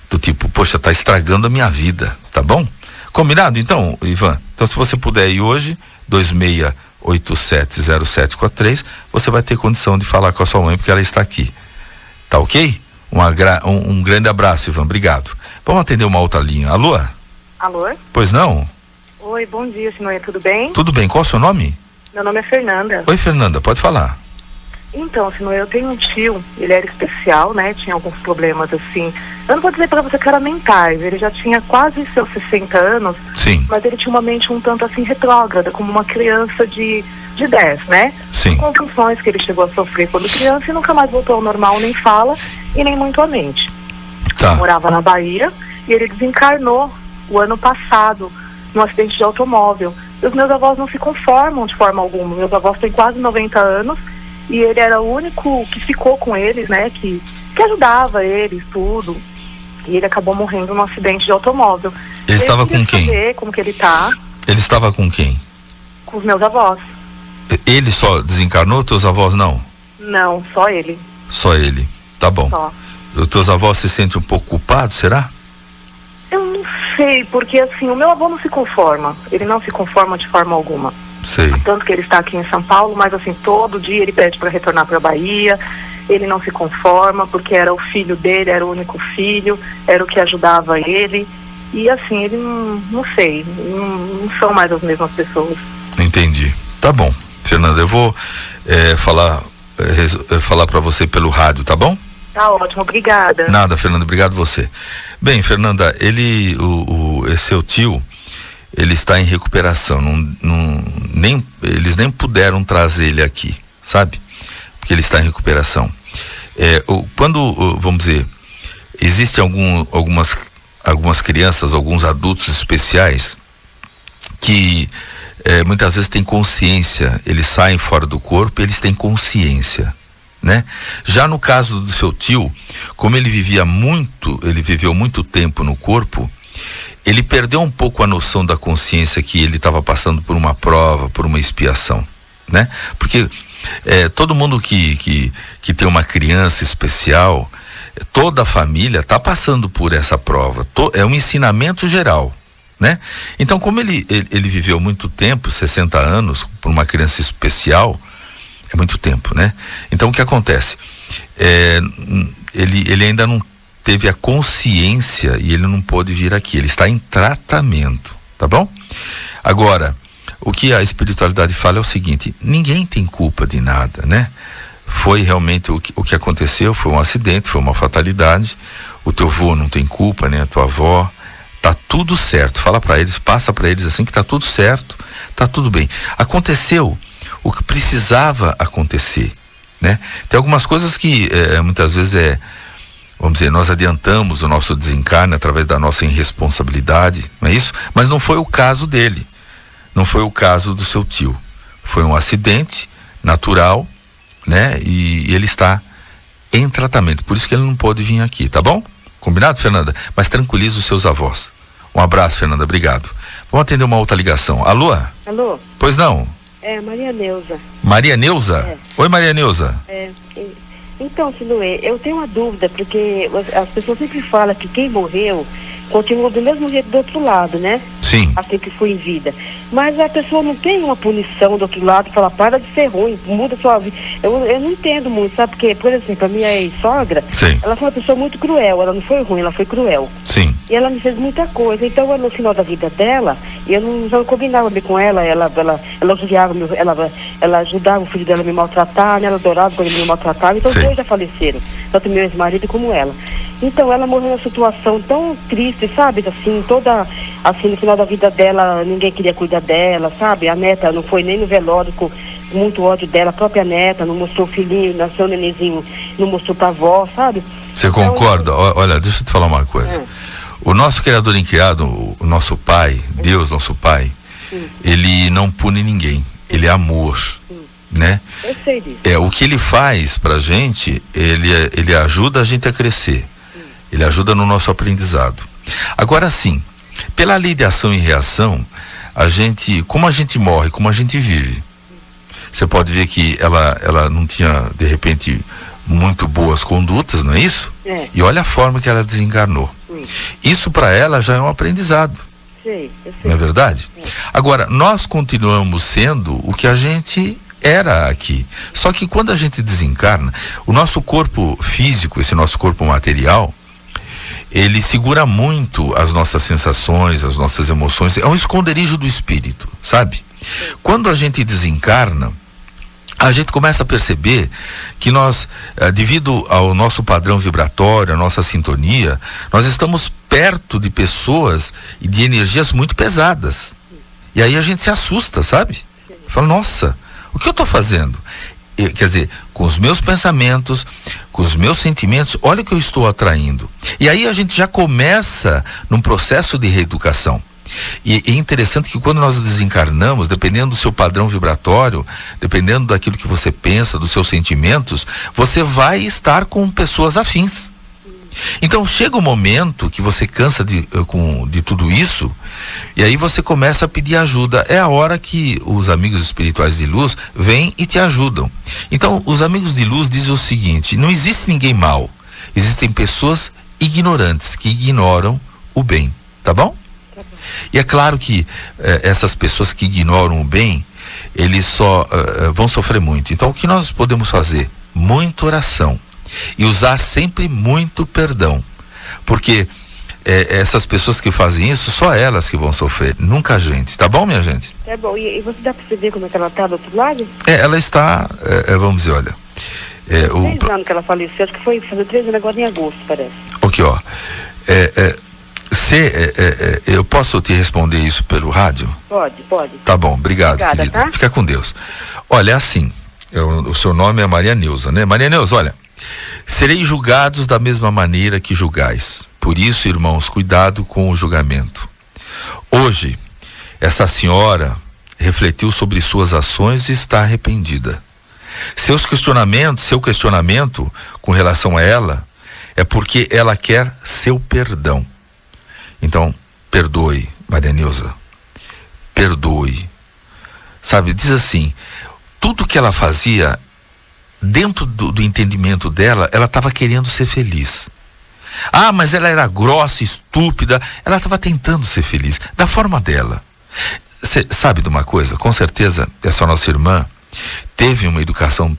do tipo, poxa, tá estragando a minha vida, tá bom? Combinado então, Ivan? Então se você puder ir hoje, 26870743, você vai ter condição de falar com a sua mãe, porque ela está aqui. Tá ok? Um grande abraço, Ivan. Obrigado. Vamos atender uma outra linha. Alô? Alô? Pois não? Oi, bom dia, senhor. Tudo bem? Tudo bem. Qual é o seu nome? Meu nome é Fernanda. Oi, Fernanda. Pode falar. Então, senhor, eu tenho um tio, ele era especial, né? Tinha alguns problemas assim. Eu não vou dizer pra você que era mentais. Ele já tinha quase seus 60 anos. Sim. Mas ele tinha uma mente um tanto assim retrógrada, como uma criança de 10, né? Sim. Convulsões que ele chegou a sofrer quando criança e nunca mais voltou ao normal, nem fala e nem muito a mente. Tá. Morava na Bahia e ele desencarnou o ano passado num acidente de automóvel. E os meus avós não se conformam de forma alguma. Meus avós têm quase 90 anos e ele era o único que ficou com eles, né? Que ajudava eles, tudo. E ele acabou morrendo num acidente de automóvel. Ele estava com quem? Saber como que ele tá. Ele estava com quem? Com os meus avós. Ele só desencarnou, teus avós não? Não, só ele. Só ele. Tá bom. Só. Os teus avós se sentem um pouco culpados, será? Eu não sei, porque assim, o meu avô não se conforma. Ele não se conforma de forma alguma. Sei. Tanto que ele está aqui em São Paulo, mas assim, todo dia ele pede para retornar para a Bahia. Ele não se conforma, porque era o filho dele, era o único filho, era o que ajudava ele. E assim, ele não sei, não são mais as mesmas pessoas. Entendi. Tá bom. Fernanda, eu vou falar para você pelo rádio, tá bom? Tá ótimo, obrigada. Nada, Fernanda, obrigado você. Bem, Fernanda, esse seu tio, ele está em recuperação, eles nem puderam trazer ele aqui, sabe? Porque ele está em recuperação. Vamos dizer, existem algumas crianças, alguns adultos especiais que muitas vezes têm consciência, eles saem fora do corpo, eles têm consciência, né? Já no caso do seu tio, como ele viveu muito tempo no corpo, ele perdeu um pouco a noção da consciência, que ele estava passando por uma prova, por uma expiação, né? Porque todo mundo que tem uma criança especial, toda a família está passando por essa prova. É um ensinamento geral, né? Então, como ele viveu muito tempo, 60 anos, por uma criança especial, é muito tempo, né? Então, o que acontece? Ele ainda não teve a consciência e ele não pôde vir aqui. Ele está em tratamento, tá bom? Agora, o que a espiritualidade fala é o seguinte: ninguém tem culpa de nada, né? Foi realmente o que aconteceu, foi um acidente, foi uma fatalidade. O teu avô não tem culpa, nem a tua avó. Tá tudo certo. Fala para eles, passa para eles assim que tá tudo certo, tá tudo bem. Aconteceu o que precisava acontecer, né? Tem algumas coisas que muitas vezes vamos dizer, nós adiantamos o nosso desencarne através da nossa irresponsabilidade, não é isso? Mas não foi o caso dele. Não foi o caso do seu tio. Foi um acidente natural, né? E ele está em tratamento. Por isso que ele não pôde vir aqui, tá bom? Combinado, Fernanda? Mas tranquiliza os seus avós. Um abraço, Fernanda. Obrigado. Vamos atender uma outra ligação. Alô? Alô? Pois não? Maria Neuza. Maria Neuza? Oi, Maria Neuza. Então, Sinuê, eu tenho uma dúvida, porque as pessoas sempre falam que quem morreu continua do mesmo jeito do outro lado, né? Sim. Assim que foi em vida. Mas a pessoa não tem uma punição do outro lado, fala, para de ser ruim, muda sua vida. Eu não entendo muito, sabe? Porque, por exemplo, a minha ex-sogra, ela foi uma pessoa muito cruel, ela não foi ruim, ela foi cruel. Sim. E ela me fez muita coisa. Então, no final da vida dela, eu não combinava bem com ela, ela ajudava o filho dela a me maltratar, né? Ela adorava quando ele me maltratava. Então, os dois já faleceram, tanto meu ex-marido como ela. Então, ela morreu numa situação tão triste, sabe? Assim, toda, assim, no final da vida dela, ninguém queria cuidar dela, sabe? A neta não foi nem no velório, com muito ódio dela, a própria neta não mostrou o filhinho, nasceu o nenenzinho, não mostrou pra avó, sabe? Você então, concorda? Olha, deixa eu te falar uma coisa. O nosso Criador incriado, o nosso Pai, Deus, nosso Pai, ele não pune ninguém, ele é amor. Né? Eu sei disso. O que ele faz pra gente, ele ajuda a gente a crescer. Ele ajuda no nosso aprendizado. Agora sim, pela lei de ação e reação, como a gente morre, como a gente vive. Você pode ver que ela não tinha, de repente, muito boas condutas, não é isso? E olha a forma que ela desencarnou. Isso para ela já é um aprendizado. Eu sei. Não é verdade? Agora, nós continuamos sendo o que a gente era aqui. Só que quando a gente desencarna, o nosso corpo físico, esse nosso corpo material, ele segura muito as nossas sensações, as nossas emoções. É um esconderijo do espírito, sabe? Quando a gente desencarna, a gente começa a perceber que nós, devido ao nosso padrão vibratório, a nossa sintonia, nós estamos perto de pessoas e de energias muito pesadas. E aí a gente se assusta, sabe? Fala, nossa, o que eu estou fazendo? Quer dizer, com os meus pensamentos, com os meus sentimentos, olha o que eu estou atraindo. E aí a gente já começa num processo de reeducação. E é interessante que quando nós desencarnamos, dependendo do seu padrão vibratório, dependendo daquilo que você pensa, dos seus sentimentos, você vai estar com pessoas afins. Então chega um momento que você cansa de tudo isso, e aí você começa a pedir ajuda. É a hora que os amigos espirituais de luz vêm e te ajudam. Então os amigos de luz dizem o seguinte: não existe ninguém mau, existem pessoas ignorantes que ignoram o bem, tá bom? E é claro que essas pessoas que ignoram o bem, eles só vão sofrer muito. Então o que nós podemos fazer? Muita oração. E usar sempre muito perdão, porque essas pessoas que fazem isso, só elas que vão sofrer, nunca a gente, tá bom, minha gente? Tá bom, e você dá pra você ver como é que ela tá do outro lado? Ela está, vamos dizer, olha, 3 anos que ela faleceu, acho que foi fazer 3 anos agora em agosto, parece. Ok, ó, eu posso te responder isso pelo rádio? Pode. Tá bom, obrigado, obrigada, querida. Tá? Fica com Deus. Olha, é assim, o seu nome é Maria Neuza, né? Maria Neuza, olha, sereis julgados da mesma maneira que julgais. Por isso, irmãos, cuidado com o julgamento. Hoje, essa senhora refletiu sobre suas ações e está arrependida. Seu questionamento com relação a ela é porque ela quer seu perdão. Então, perdoe, Maria Neuza. Perdoe. Sabe, diz assim: tudo que ela fazia, dentro do entendimento dela, ela estava querendo ser feliz. Ah, mas ela era grossa, estúpida. Ela estava tentando ser feliz, da forma dela. Você sabe de uma coisa? Com certeza, essa nossa irmã teve uma educação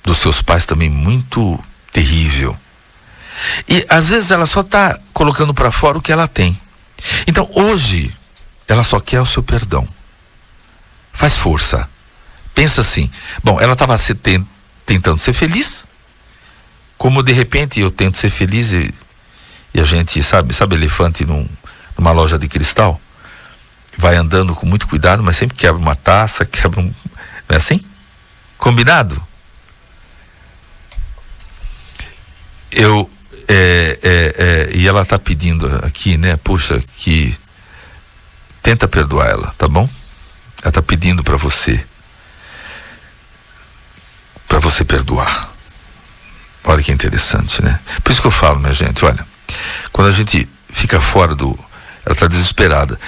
dos seus pais também muito terrível. E às vezes ela só está colocando para fora o que ela tem. Então hoje, ela só quer o seu perdão. Faz força. Pensa assim, bom, ela estava tentando ser feliz, como de repente eu tento ser feliz e a gente, sabe elefante numa loja de cristal? Vai andando com muito cuidado, mas sempre quebra uma taça, não é assim? Combinado? E ela está pedindo aqui, né? Puxa, que tenta perdoar ela, tá bom? Ela está pedindo para você perdoar. Olha que interessante, né? Por isso que eu falo, minha gente, olha, quando a gente fica fora ela está desesperada.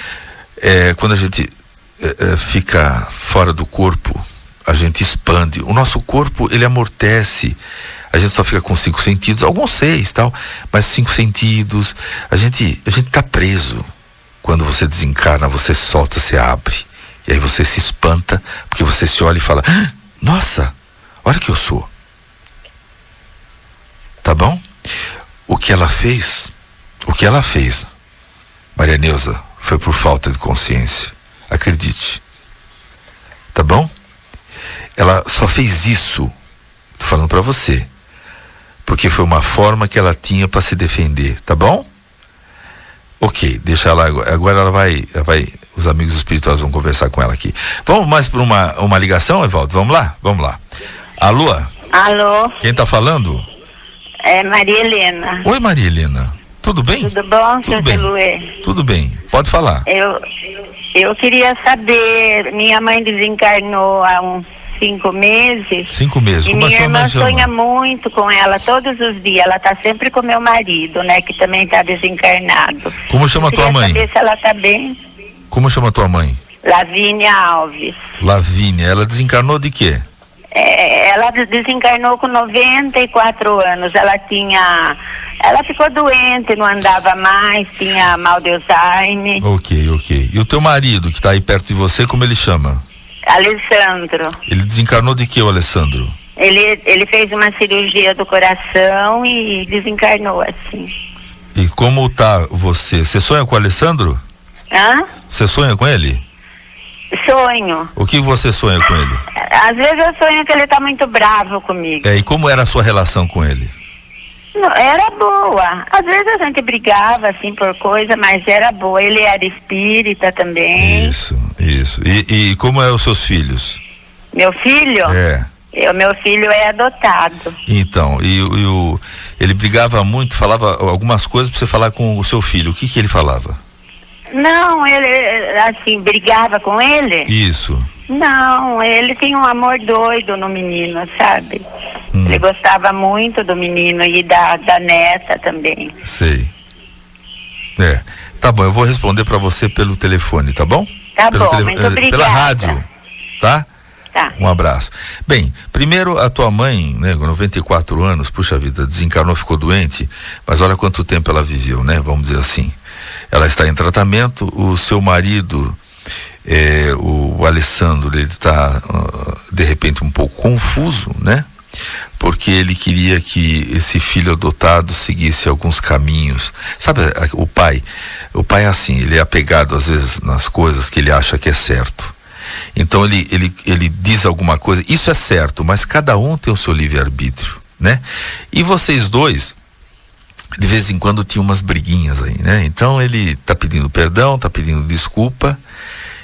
Quando a gente fica fora do corpo, a gente expande. O nosso corpo, ele amortece. A gente só fica com 5 sentidos, alguns 6, tal, mas 5 sentidos. A gente tá preso. Quando você desencarna, você solta, você abre. E aí você se espanta, porque você se olha e fala: ah, nossa, olha o que eu sou. Tá bom? O que ela fez, Maria Neuza, foi por falta de consciência. Acredite. Tá bom? Ela só fez isso, tô falando pra você, porque foi uma forma que ela tinha para se defender, tá bom? Ok, deixa ela agora. Ela vai, os amigos espirituais vão conversar com ela aqui. Vamos mais por uma ligação, Evaldo? Vamos lá. Alô? Alô? Quem tá falando? É Maria Helena. Oi, Maria Helena. Tudo bem? Tudo bom, Tudo bem. Luê? Tudo bem, pode falar. Eu queria saber, minha mãe desencarnou há uns 5 meses. 5 meses, e como a minha sua irmã mãe chama? sonha muito com ela todos os dias. Ela tá sempre com meu marido, né, que também tá desencarnado. Como chama a tua mãe? Saber se ela tá bem. Como chama a tua mãe? Lavínia Alves. Lavínia, ela desencarnou de quê? Ela desencarnou com 94 anos. Ela ficou doente, não andava mais, tinha mal de Alzheimer. Ok. E o teu marido, que tá aí perto de você, como ele chama? Alessandro. Ele desencarnou de quê, o Alessandro? Ele fez uma cirurgia do coração e desencarnou assim. E como tá você? Você sonha com o Alessandro? Hã? Você sonha com ele? Sonho. O que você sonha com ele? Às vezes eu sonho que ele tá muito bravo comigo. E como era a sua relação com ele? Não, era boa. Às vezes a gente brigava assim por coisa, mas era boa. Ele era espírita também. Isso. E como é os seus filhos? Meu filho? Meu filho é adotado. Então, ele brigava muito, falava algumas coisas pra você falar com o seu filho. O que ele falava? Não, ele, assim, brigava com ele? Isso. Não, ele tinha um amor doido no menino, sabe? Ele gostava muito do menino e da neta também. Sei. Tá bom, eu vou responder pra você pelo telefone, tá bom? Tá bom, muito obrigada. Pela rádio, tá? Tá. Um abraço. Bem, primeiro a tua mãe, né, com 94 anos, puxa vida, desencarnou, ficou doente, mas olha quanto tempo ela viveu, né? Vamos dizer assim. Ela está em tratamento, o seu marido, o Alessandro, ele está de repente um pouco confuso, né? Porque ele queria que esse filho adotado seguisse alguns caminhos. Sabe, o pai é assim, ele é apegado às vezes nas coisas que ele acha que é certo. Então ele diz alguma coisa, isso é certo, mas cada um tem o seu livre-arbítrio, né? E vocês dois, de vez em quando, tinham umas briguinhas aí, né? Então ele tá pedindo perdão, tá pedindo desculpa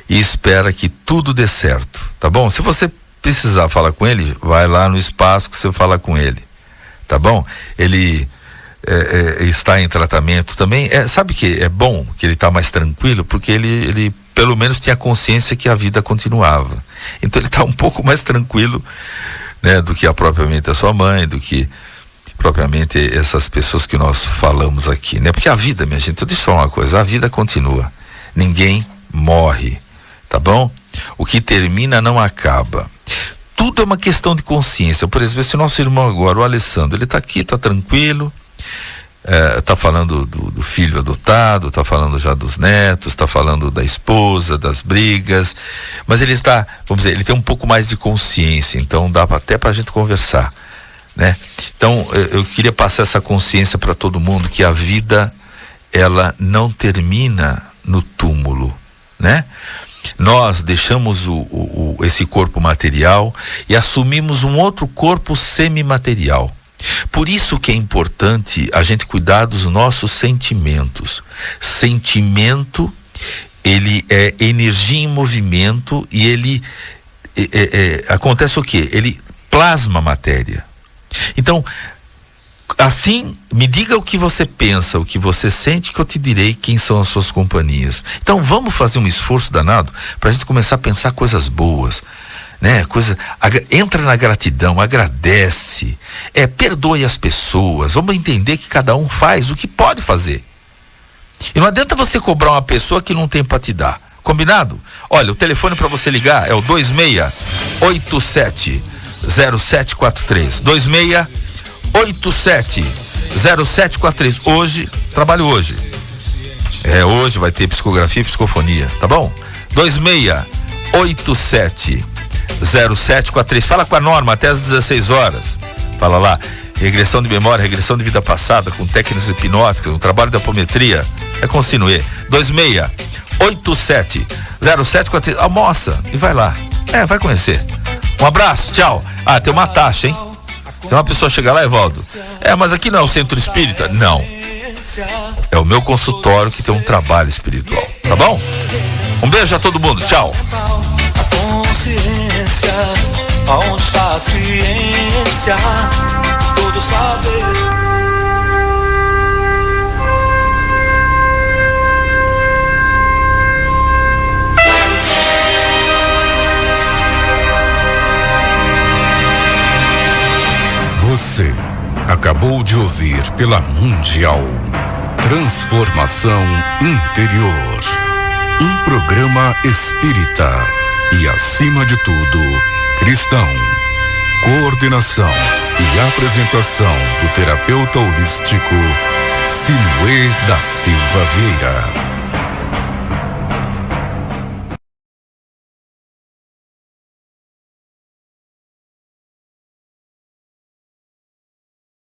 e espera que tudo dê certo, tá bom? Se você precisar falar com ele, vai lá no espaço que você fala com ele, tá bom? Ele está em tratamento também. Sabe que é bom que ele tá mais tranquilo, porque ele pelo menos tinha consciência que a vida continuava. Então ele tá um pouco mais tranquilo, né, do que propriamente a sua mãe, do que propriamente essas pessoas que nós falamos aqui, né? Porque a vida, minha gente, deixa eu falar uma coisa, a vida continua. Ninguém morre, tá bom? O que termina não acaba. tudo é uma questão de consciência. Por exemplo, esse nosso irmão agora, o Alessandro, ele está aqui, está tranquilo, está falando do filho adotado, está falando já dos netos, está falando da esposa, das brigas, mas ele está, vamos dizer, ele tem um pouco mais de consciência, então dá até para a gente conversar, né? Então eu queria passar essa consciência para todo mundo, que a vida, ela não termina no túmulo, né? Nós deixamos esse corpo material e assumimos um outro corpo semimaterial. Por isso que é importante a gente cuidar dos nossos sentimentos. Sentimento, ele é energia em movimento e ele acontece o quê? Ele plasma a matéria. Então, assim, me diga o que você pensa, o que você sente, que eu te direi quem são as suas companhias. Então vamos fazer um esforço danado para a gente começar a pensar coisas boas, né? Entra na gratidão, agradece, perdoe as pessoas. Vamos entender que cada um faz o que pode fazer. E não adianta você cobrar uma pessoa que não tem para te dar. Combinado? Olha, o telefone para você ligar é o 2687-0743. 2687-0743. Hoje, trabalho hoje. Hoje vai ter psicografia e psicofonia, tá bom? 2687-0743. Fala com a Norma até às 16 horas. Fala lá. Regressão de memória, regressão de vida passada, com técnicas hipnóticas, um trabalho de apometria. É com Sinuê. 2687-0743. Almoça e vai lá. Vai conhecer. Um abraço, tchau. Tem uma taxa, hein? Se uma pessoa chegar lá, Evaldo, mas aqui não é o centro espírita. Não. É o meu consultório que tem um trabalho espiritual. Tá bom? Um beijo a todo mundo. Tchau. A consciência, aonde está a ciência? Todo saber. Você acabou de ouvir pela Mundial Transformação Interior, um programa espírita e, acima de tudo, cristão. Coordenação e apresentação do terapeuta holístico Sinuê da Silva Vieira.